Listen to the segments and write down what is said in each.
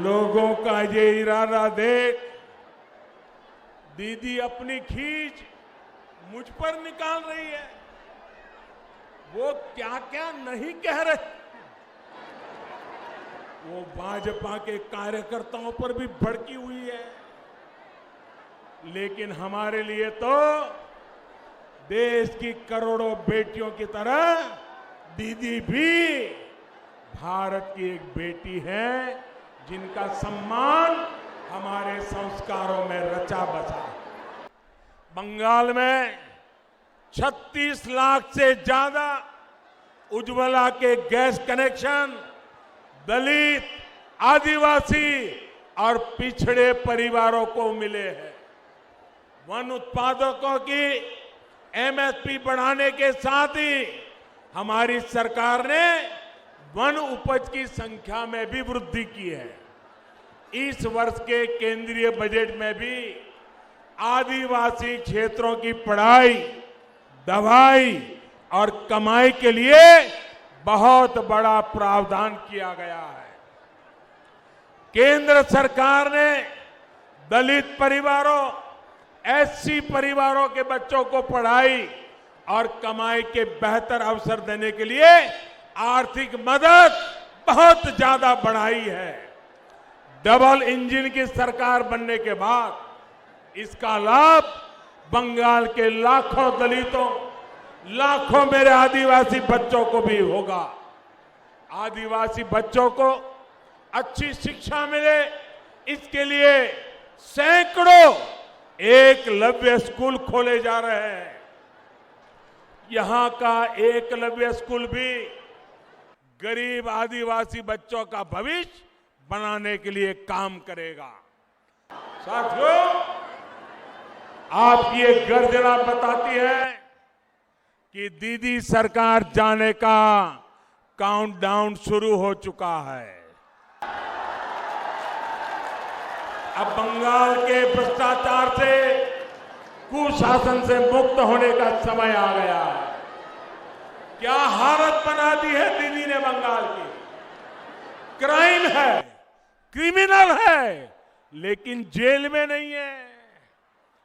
लोगों का ये इरादा देख दीदी अपनी खींच मुझ पर निकाल रही है। वो क्या क्या नहीं कह रहे, वो भाजपा के कार्यकर्ताओं पर भी भड़की हुई है। लेकिन हमारे लिए तो देश की करोड़ों बेटियों की तरह दीदी भी भारत की एक बेटी है, जिनका सम्मान हमारे संस्कारों में रचा बसा। बंगाल में 36 लाख से ज्यादा उज्ज्वला के गैस कनेक्शन दलित, आदिवासी और पिछड़े परिवारों को मिले हैं। वन उत्पादकों की एमएसपी बढ़ाने के साथ ही हमारी सरकार ने वन उपज की संख्या में भी वृद्धि की है। इस वर्ष के केंद्रीय बजट में भी आदिवासी क्षेत्रों की पढ़ाई, दवाई और कमाई के लिए बहुत बड़ा प्रावधान किया गया है। केंद्र सरकार ने दलित परिवारों, एससी परिवारों के बच्चों को पढ़ाई और कमाई के बेहतर अवसर देने के लिए आर्थिक मदद बहुत ज्यादा बढ़ाई है। डबल इंजन की सरकार बनने के बाद इसका लाभ बंगाल के लाखों दलितों, लाखों मेरे आदिवासी बच्चों को भी होगा। आदिवासी बच्चों को अच्छी शिक्षा मिले, इसके लिए सैकड़ों एकलव्य स्कूल खोले जा रहे हैं। यहां का एकलव्य स्कूल भी गरीब आदिवासी बच्चों का भविष्य बनाने के लिए काम करेगा। साथियों, आपकी एक गर्जना बताती है कि दीदी सरकार जाने का काउंटडाउन शुरू हो चुका है। अब बंगाल के भ्रष्टाचार से, कुशासन से मुक्त होने का समय आ गया है। क्या हालत बना दी है दीदी ने बंगाल की। क्राइम है, क्रिमिनल है, लेकिन जेल में नहीं है।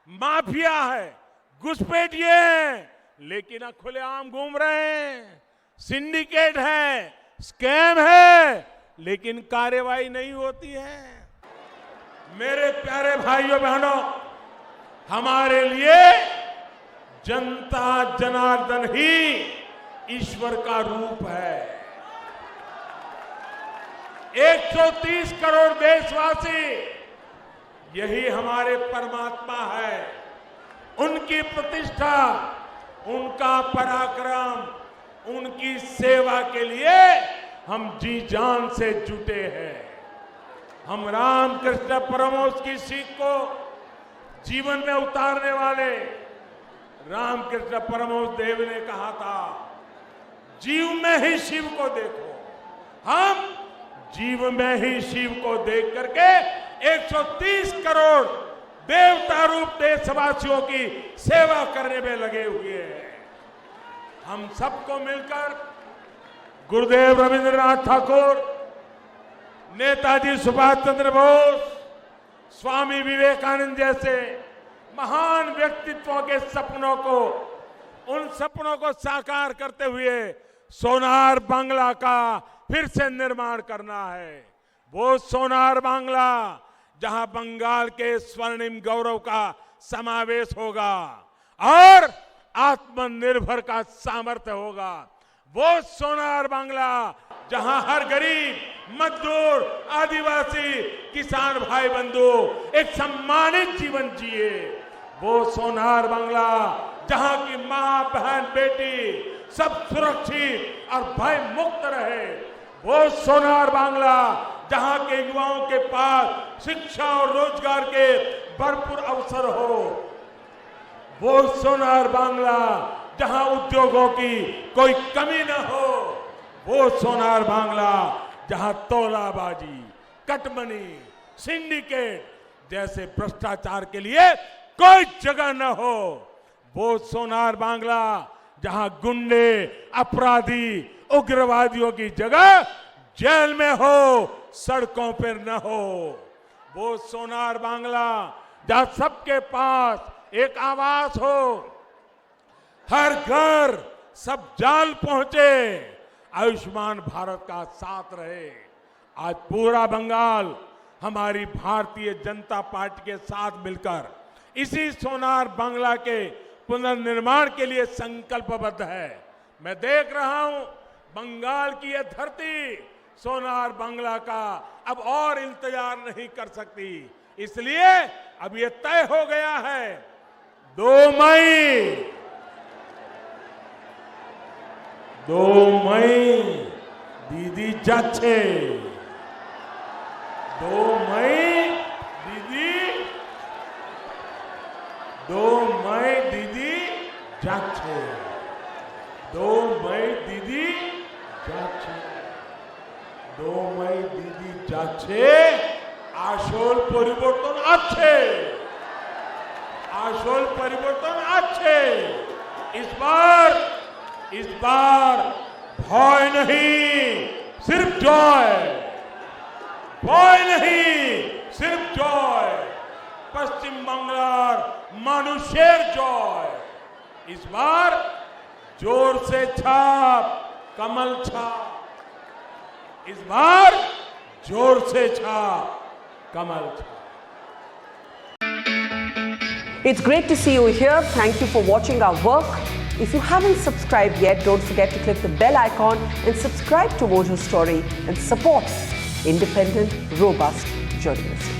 माफिया है, घुसपैठिए हैं, लेकिन खुलेआम घूम रहे हैं। सिंडिकेट है, स्कैम है, लेकिन कार्रवाई नहीं होती है। मेरे प्यारे भाइयों बहनों, हमारे लिए जनता जनार्दन ही ईश्वर का रूप है। 130 करोड़ देशवासी, यही हमारे परमात्मा है। उनकी प्रतिष्ठा, उनका पराक्रम, उनकी सेवा के लिए हम जी जान से जुटे हैं। हम रामकृष्ण परमहंस की सीख को जीवन में उतारने वाले रामकृष्ण परमहंस देव ने कहा था, जीव में ही शिव को देखो। हम जीव में ही शिव को देख करके 130 करोड़ देवता रूप देशवासियों की सेवा करने में लगे हुए हैं। हम सबको मिलकर गुरुदेव रविंद्रनाथ ठाकुर, नेताजी सुभाष चंद्र बोस, स्वामी विवेकानंद जैसे महान व्यक्तित्वों के सपनों को, उन सपनों को साकार करते हुए सोनार बांग्ला का फिर से निर्माण करना है। वो सोनार बांग्ला जहां बंगाल के स्वर्णिम गौरव का समावेश होगा और आत्मनिर्भर का सामर्थ्य होगा। वो सोनार बांग्ला जहां हर गरीब, मजदूर, आदिवासी, किसान भाई बंधु एक सम्मानित जीवन जिए। वो सोनार बांग्ला जहां की मां, बहन, बेटी सब सुरक्षित और भय मुक्त रहे। वो सोनार बांग्ला जहां के युवाओं के पास शिक्षा और रोजगार के भरपूर अवसर हो। वो सोनार बांग्ला जहां उद्योगों की कोई कमी न हो। वो सोनार बांग्ला जहां तोलाबाजी, कटमनी, सिंडिकेट जैसे भ्रष्टाचार के लिए कोई जगह न हो। वो सोनार बांग्ला जहां गुंडे, अपराधी, उग्रवादियों की जगह जेल में हो, सड़कों पर न हो। वो सोनार बांग्ला जहां सबके पास एक आवास हो, हर घर सब जान पहुंचे, आयुष्मान भारत का साथ रहे। आज पूरा बंगाल हमारी भारतीय जनता पार्टी के साथ मिलकर इसी सोनार बांग्ला के पुनर्निर्माण के लिए संकल्पबद्ध है। मैं देख रहा हूं बंगाल की यह धरती सोनार बांग्ला का अब और इंतजार नहीं कर सकती। इसलिए अब यह तय हो गया है 2 मई दीदी जाच्छे, 2 मई दीदी जाच्छे, 2 मई दीदी जाच्छे, 2 मई दीदी যাচ্ছে। আসল পরিবর্তন আছে, আসল পরিবর্তন আছে। इस बार भय नहीं, सिर्फ जॉय, भय नहीं सिर्फ जॉय। पश्चिम बंगाल মানুষের জয়। इस बार जोर से छाप, कमल छाप। इस बार जोर से छाप, कमल छाप। It's great to see you here. Thank you for watching our work. If you haven't subscribed yet, don't forget to click the bell icon and subscribe to Mojo Story and support independent, robust journalism.